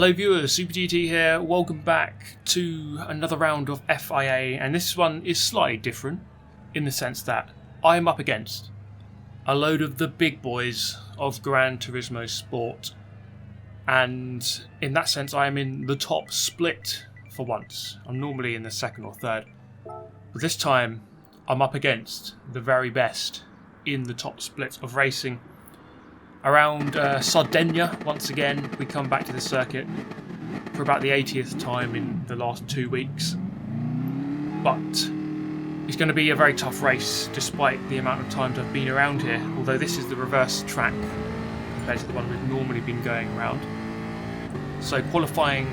Hello viewers, Super GT here, welcome back to another round of FIA, and this one is slightly different in the sense that I am up against a load of the big boys of Gran Turismo sport, and in that sense I am in the top split for once. I'm normally in the second or third, but this time I'm up against the very best in the top split of racing. Around Sardinia, once again, we come back to the circuit for about the 80th time in the last 2 weeks. But it's going to be a very tough race, despite the amount of times I've been around here, although this is the reverse track compared to the one we've normally been going around. So qualifying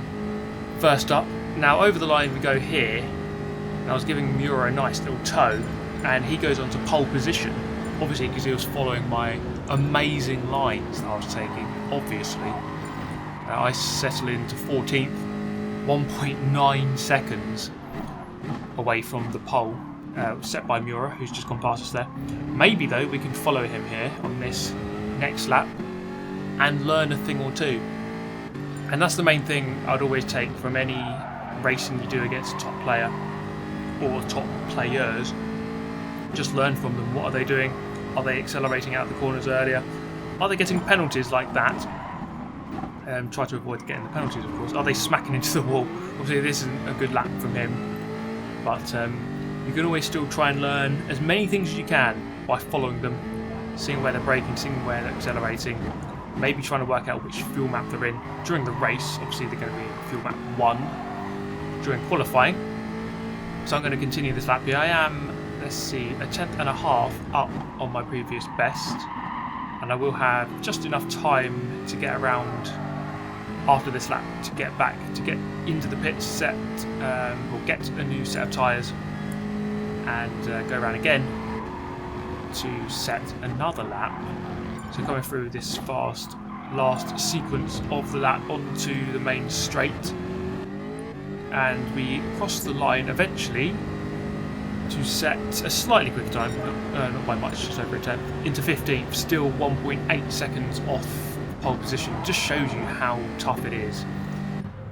first up. Now over the line we go here, and I was giving Muir a nice little tow, and he goes on to pole position. Obviously because he was following my amazing lines that I was taking, obviously. I settle into 14th, 1.9 seconds away from the pole, set by Muir, who's just gone past us there. Maybe though we can follow him here on this next lap and learn a thing or two. And that's the main thing I'd always take from any racing you do against a top player or top players. Just learn from them. What are they doing? Are they accelerating out the corners earlier? Are they getting penalties like that? Try to avoid getting the penalties, of course. Are they smacking into the wall? Obviously this isn't a good lap from him, but you can always still try and learn as many things as you can by following them, seeing where they're braking, seeing where they're accelerating, maybe trying to work out which fuel map they're in during the race. Obviously they're going to be in fuel map 1 during qualifying, so I'm going to continue this lap here. I am, let's see, a 10th and a half up on my previous best, and I will have just enough time to get around after this lap to get back, to get into the pits, set or get a new set of tyres and go around again to set another lap. So coming through this fast last sequence of the lap onto the main straight, and we cross the line eventually to set a slightly quicker time, not by much, just over a 10th, into 15th, still 1.8 seconds off pole position. Just shows you how tough it is.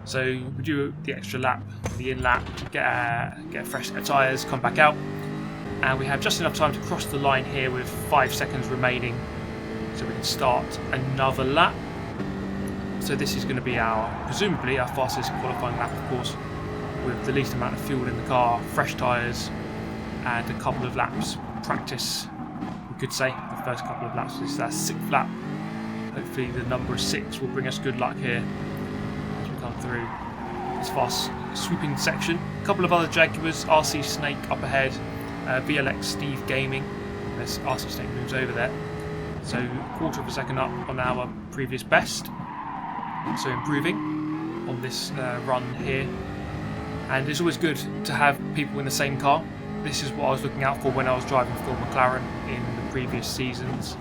So we do the extra lap, the in lap, get a fresh set of tyres, come back out, and we have just enough time to cross the line here with 5 seconds remaining, so we can start another lap. So this is going to be presumably our fastest qualifying lap, of course, with the least amount of fuel in the car, fresh tyres, and a couple of laps practice, we could say. The first couple of laps. This is our 6th lap. Hopefully the number 6 will bring us good luck here as we come through this fast sweeping section. A couple of other Jaguars, RC Snake up ahead, Billeck Steve Gaming. This RC Snake moves over there. So quarter of a second up on our previous best. So improving on this run here. And it's always good to have people in the same car. This is what I was looking out for when I was driving for McLaren in the previous seasons.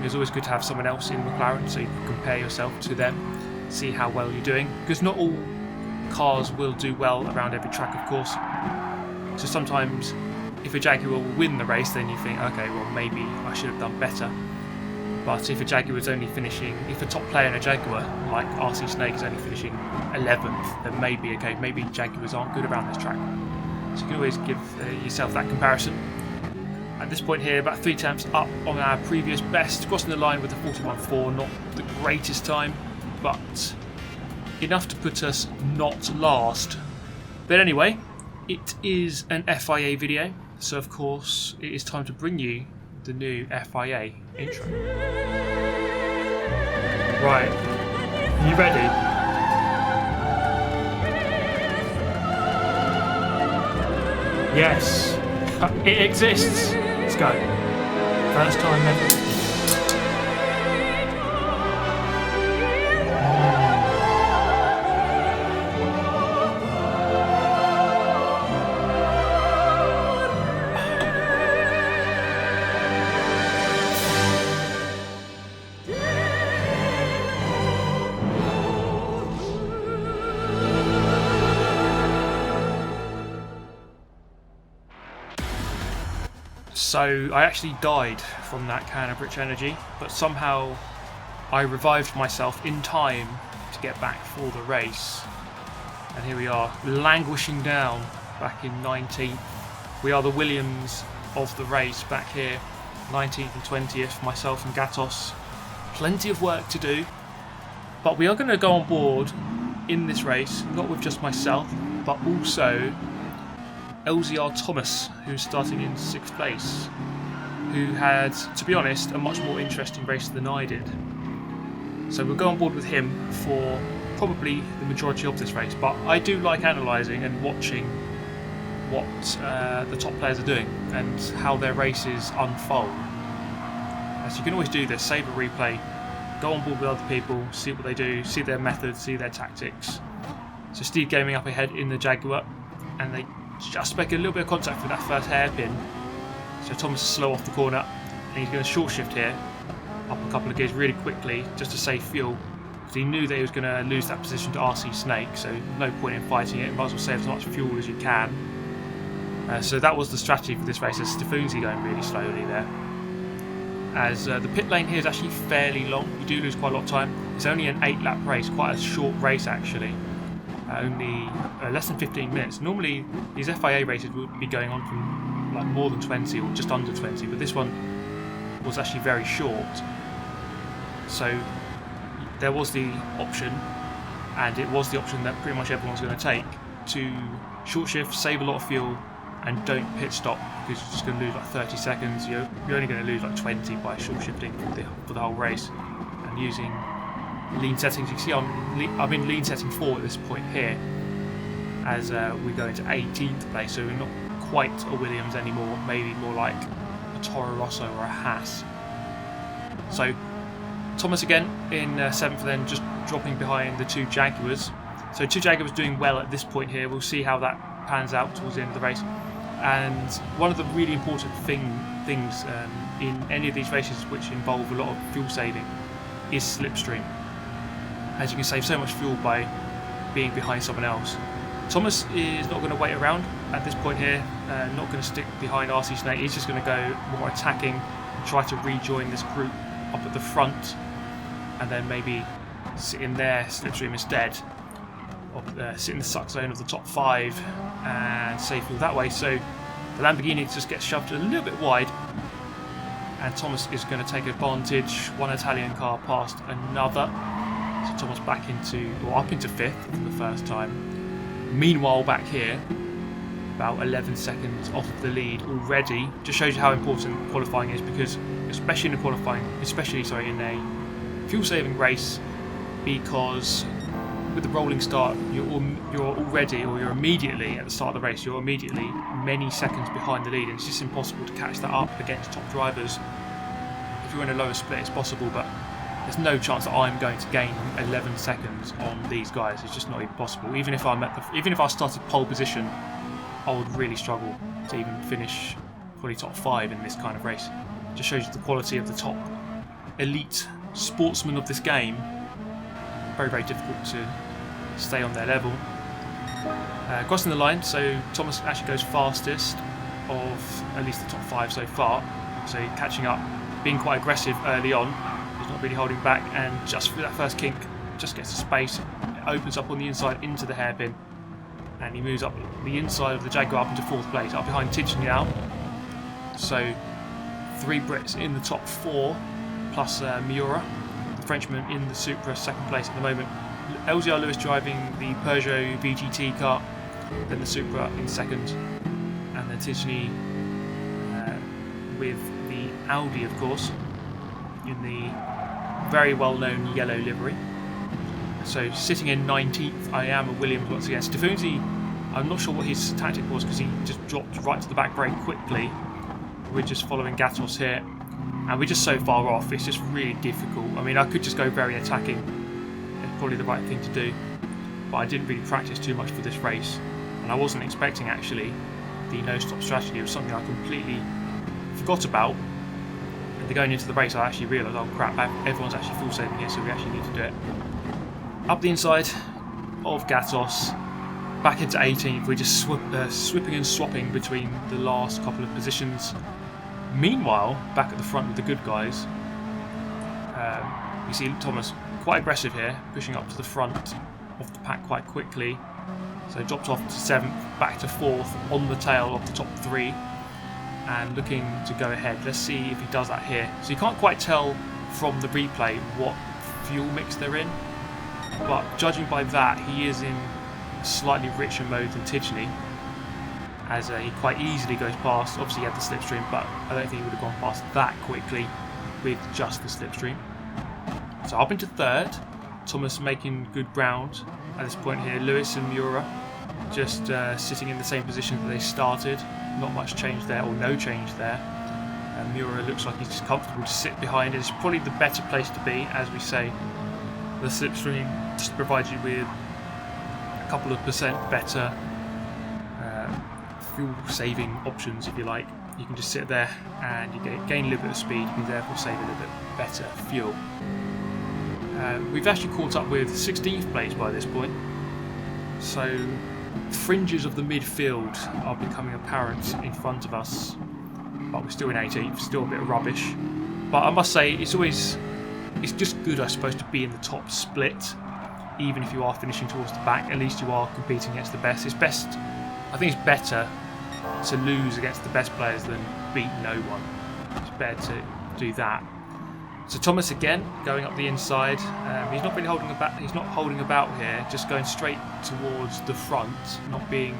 It's always good to have someone else in McLaren so you can compare yourself to them, see how well you're doing, because not all cars will do well around every track, of course. So sometimes if a Jaguar will win the race, then you think, okay, well maybe I should have done better. But if a Jaguar is only finishing, if a top player in a Jaguar, like RC Snake, is only finishing 11th, then maybe, okay, maybe Jaguars aren't good around this track. So you can always give yourself that comparison. At this point here, about 3 tenths up on our previous best, crossing the line with a 41.4, not the greatest time, but enough to put us not last. But anyway, it is an FIA video, so of course it is time to bring you the new FIA intro. Right, are you ready? Yes, it exists. Let's go. First time ever. So I actually died from that can of rich energy, but somehow I revived myself in time to get back for the race. And here we are, languishing down back in 19th. We are the Williams of the race back here, 19th and 20th, myself and Gatos. Plenty of work to do, but we are going to go on board in this race, not with just myself, but also LZR Thomas, who's starting in 6th place, who had, to be honest, a much more interesting race than I did. So we'll go on board with him for probably the majority of this race, but I do like analysing and watching what the top players are doing and how their races unfold. So you can always do this, save a replay, go on board with other people, see what they do, see their methods, see their tactics. So Steve Gaming up ahead in the Jaguar, and they just make a little bit of contact for that first hairpin. So Thomas is slow off the corner, and he's going to short shift here, up a couple of gears really quickly just to save fuel, because he knew that he was going to lose that position to RC Snake, so no point in fighting it, might as well save as much fuel as you can. So that was the strategy for this race. There's Stefanzi going really slowly there. As the pit lane here is actually fairly long, you do lose quite a lot of time. It's only an 8-lap race, quite a short race actually, only less than 15 minutes. Normally these FIA races would be going on from like more than 20 or just under 20, but this one was actually very short. So there was the option, and it was the option that pretty much everyone's going to take, to short shift, save a lot of fuel, and don't pit stop, because you're just going to lose like 30 seconds. You're only going to lose like 20 by short shifting for the whole race. And using lean settings, you can see I'm in lean setting 4 at this point here, as we go into 18th place, so we're not quite a Williams anymore, maybe more like a Toro Rosso or a Haas. So Thomas again in 7th, then just dropping behind the 2 Jaguars. So 2 Jaguars doing well at this point here. We'll see how that pans out towards the end of the race. And one of the really important things in any of these races which involve a lot of fuel saving is slipstream, as you can save so much fuel by being behind someone else. Thomas is not going to wait around at this point here, not going to stick behind RC Snake. He's just going to go more attacking and try to rejoin this group up at the front, and then maybe sit in their slipstream instead, or sit in the suck zone of the top 5 and save fuel that way. So the Lamborghini just gets shoved a little bit wide, and Thomas is going to take advantage. One Italian car past another, so Thomas back up into 5th for the first time. Meanwhile, back here, about 11 seconds off the lead already. Just shows you how important qualifying is, because especially in a fuel-saving race, because with the rolling start, you're immediately at the start of the race. You're immediately many seconds behind the lead, and it's just impossible to catch that up against top drivers. If you're in a lower split, it's possible, but there's no chance that I'm going to gain 11 seconds on these guys. It's just not even possible. Even if I started pole position, I would really struggle to even finish probably top 5 in this kind of race. It just shows you the quality of the top elite sportsmen of this game. Very, very difficult to stay on their level. Crossing the line, so Thomas actually goes fastest of at least the top 5 so far. So catching up, being quite aggressive early on. He's not really holding back, and just through that first kink, just gets to space. It opens up on the inside into the hairpin, and he moves up the inside of the Jaguar up into 4th place, up behind Tidgney now. So 3 Brits in the top 4, plus Miura, the Frenchman in the Supra, 2nd place at the moment. LZR Lewis driving the Peugeot VGT car, then the Supra in 2nd, and then Tidgney with the Audi, of course, in the very well-known yellow livery. So sitting in 19th, I am a Williams once again. Stefanzi, I'm not sure what his tactic was, because he just dropped right to the back very quickly. We're just following Gatos here, and we're just so far off, it's just really difficult. I mean, I could just go very attacking, it's probably the right thing to do, but I didn't really practice too much for this race, and I wasn't expecting actually the no-stop strategy. It was something I completely forgot about. And going into the race, I actually realised, oh crap, everyone's actually full saving here, so we actually need to do it. Up the inside of Gatos, back into 18th. We're just swipping and swapping between the last couple of positions. Meanwhile, back at the front with the good guys, you see Thomas quite aggressive here, pushing up to the front of the pack quite quickly. So dropped off to 7th, back to 4th, on the tail of the top 3, and looking to go ahead. Let's see if he does that here. So you can't quite tell from the replay what fuel mix they're in, but judging by that, he is in a slightly richer mode than Tidgney, as he quite easily goes past. Obviously he had the slipstream, but I don't think he would have gone past that quickly with just the slipstream. So up into 3rd, Thomas making good ground at this point here. Lewis and Miura just sitting in the same position that they started. Not much change there, or no change there. Miura looks like he's just comfortable to sit behind. It's probably the better place to be, as we say. The slipstream just provides you with a couple of percent better fuel saving options, if you like. You can just sit there and you gain a little bit of speed, you can therefore save a little bit better fuel. We've actually caught up with 16th place by this point, so fringes of the midfield are becoming apparent in front of us, but we're still in 18th, still a bit of rubbish. But I must say, it's just good, I suppose, to be in the top split, even if you are finishing towards the back. At least you are competing against the best. I think it's better to lose against the best players than beat no one. It's better to do that. So Thomas again going up the inside. He's not really holding about. He's not holding about here. Just going straight towards the front, not being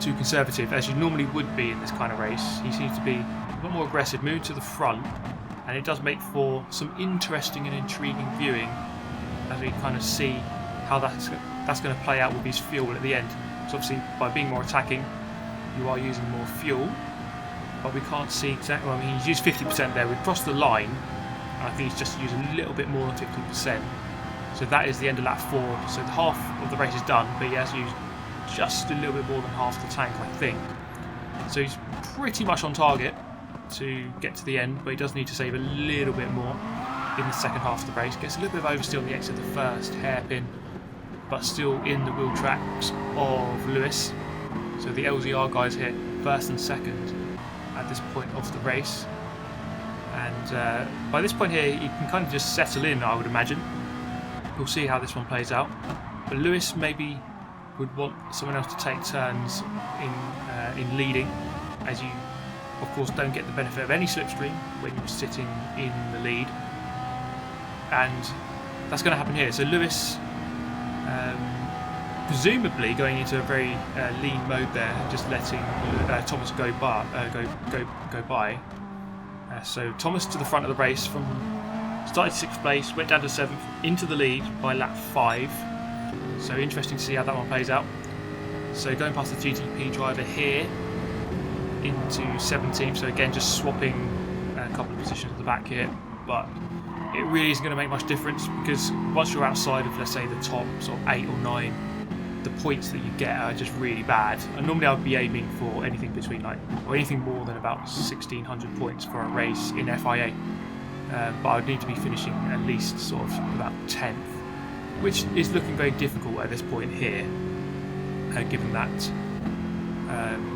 too conservative as you normally would be in this kind of race. He seems to be a lot more aggressive, moving to the front, and it does make for some interesting and intriguing viewing as we kind of see how that's going to play out with his fuel at the end. So obviously by being more attacking, you are using more fuel, but we can't see exactly. Well, I mean, he's used 50% there. We've crossed the line, and I think he's just used a little bit more than 50%. So that is the end of lap 4. So the half of the race is done, but he has used just a little bit more than half the tank, I think. So he's pretty much on target to get to the end, but he does need to save a little bit more in the second half of the race. Gets a little bit of oversteer on the exit of the first hairpin, but still in the wheel tracks of Lewis. So the LZR guys here, first and second at this point of the race. And by this point here, he can kind of just settle in, I would imagine. We'll see how this one plays out. But Lewis maybe would want someone else to take turns in leading, as you, of course, don't get the benefit of any slipstream when you're sitting in the lead. And that's going to happen here. So Lewis, presumably going into a very lean mode there, just letting Thomas go by. So Thomas to the front of the race, from started 6th place, went down to 7th, into the lead by lap 5. So interesting to see how that one plays out. So going past the GTP driver here into 17th. So again, just swapping a couple of positions at the back here, but it really isn't going to make much difference, because once you're outside of, let's say, the top sort of 8 or 9, the points that you get are just really bad. And normally I would be aiming for anything between or anything more than about 1,600 points for a race in FIA. But I would need to be finishing at least sort of about 10th, which is looking very difficult at this point here, given that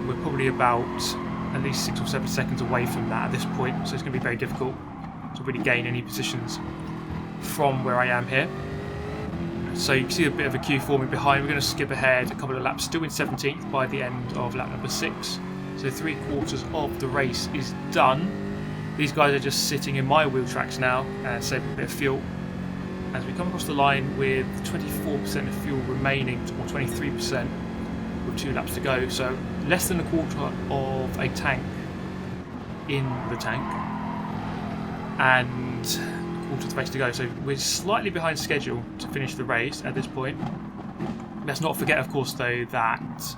we're probably about at least 6 or 7 seconds away from that at this point. So it's going to be very difficult to really gain any positions from where I am here. So you can see a bit of a queue forming behind. We're going to skip ahead a couple of laps, still in 17th by the end of lap number 6. So 3/4 of the race is done. These guys are just sitting in my wheel tracks now, saving a bit of fuel. As we come across the line with 24% of fuel remaining, or 23%, with 2 laps to go. So less than a quarter of a tank in the tank, and a quarter of the race to go. So we're slightly behind schedule to finish the race at this point. Let's not forget, of course, though, that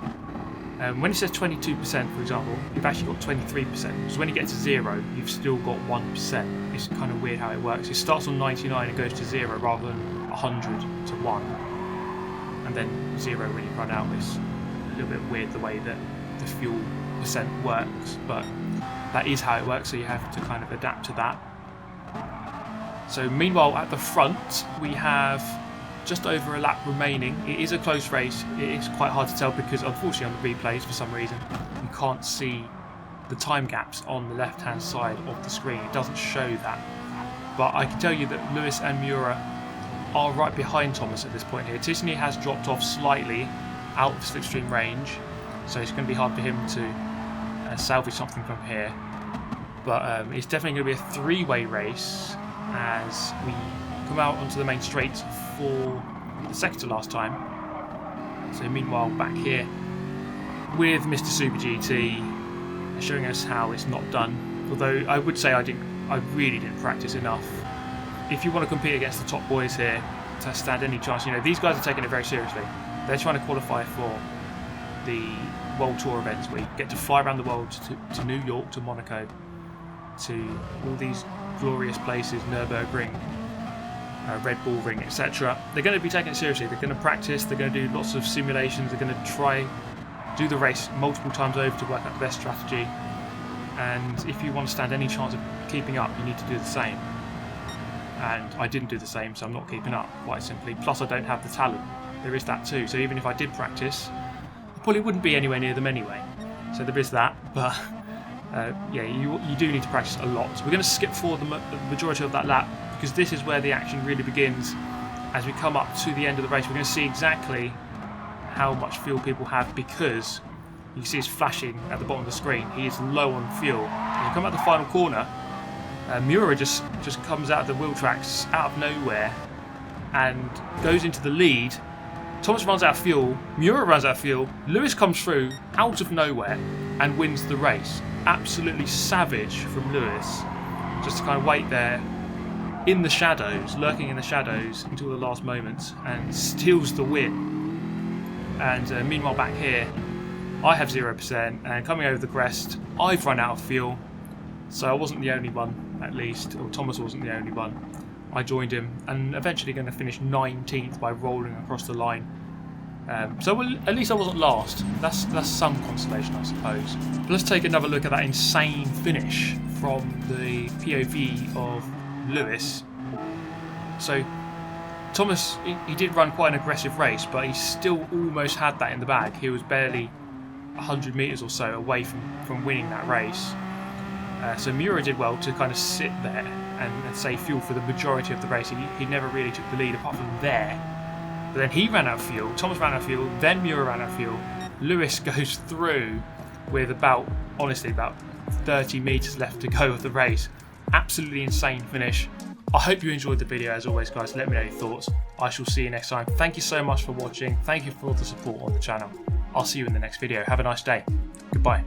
when it says 22%, for example, you've actually got 23%. So when you get to 0, you've still got 1%. It's kind of weird how it works. It starts on 99 and goes to 0 rather than 100 to 1. And then 0 when you run out. It's a little bit weird the way that the fuel percent works, but that is how it works, so you have to kind of adapt to that. So meanwhile, at the front, we have just over a lap remaining. It is a close race. It is quite hard to tell because, unfortunately, on the replays, for some reason, you can't see the time gaps on the left-hand side of the screen. It doesn't show that. but I can tell you that Lewis and Miura are right behind Thomas at this point here. Tidgney has dropped off slightly out of slipstream range, so it's going to be hard for him to salvage something from here. But it's definitely going to be a three-way race as we come out onto the main straight for the second to last time. So meanwhile, back here with Mr. Super GT showing us how it's not done. Although I would say I really didn't practice enough. If you want to compete against the top boys here to stand any chance, you know, these guys are taking it very seriously. They're trying to qualify for the World Tour events where you get to fly around the world to New York, to Monaco, to all these glorious places, Nürburgring, Red Bull Ring, etc. They're going to be taking it seriously. They're going to practice, they're going to do lots of simulations, they're going to try do the race multiple times over to work out the best strategy. And if you want to stand any chance of keeping up, you need to do the same. And I didn't do the same, so I'm not keeping up, quite simply. Plus I don't have the talent. There is that too. So even if I did practice, I probably wouldn't be anywhere near them anyway. So there is that, but yeah, you do need to practice a lot. So we're going to skip forward the majority of that lap, because this is where the action really begins. As we come up to the end of the race, we're going to see exactly how much fuel people have, because you can see it's flashing at the bottom of the screen. He is low on fuel. When you come out the final corner, Miura just comes out of the wheel tracks out of nowhere and goes into the lead. Thomas runs out of fuel, Miura runs out of fuel, Lewis comes through out of nowhere and wins the race. Absolutely savage from Lewis, just to kind of wait there in the shadows, lurking in the shadows until the last moment, and steals the win. And meanwhile back here, I have 0%, and coming over the crest, I've run out of fuel, so I wasn't the only one, at least, or Thomas wasn't the only one. I joined him, and eventually going to finish 19th by rolling across the line. So at least I wasn't last. That's some consolation, I suppose. But let's take another look at that insane finish from the POV of Lewis. So Thomas, he did run quite an aggressive race, but he still almost had that in the bag. He was barely 100 metres or so away from winning that race. So Miura did well to kind of sit there and save fuel for the majority of the race. He never really took the lead apart from there. But then he ran out of fuel, Thomas ran out of fuel, then Miura ran out of fuel. Lewis goes through with honestly about 30 metres left to go of the race. Absolutely insane finish. I hope you enjoyed the video. As always, guys, let me know your thoughts. I shall see you next time. Thank you so much for watching. Thank you for all the support on the channel. I'll see you in the next video. Have a nice day. Goodbye.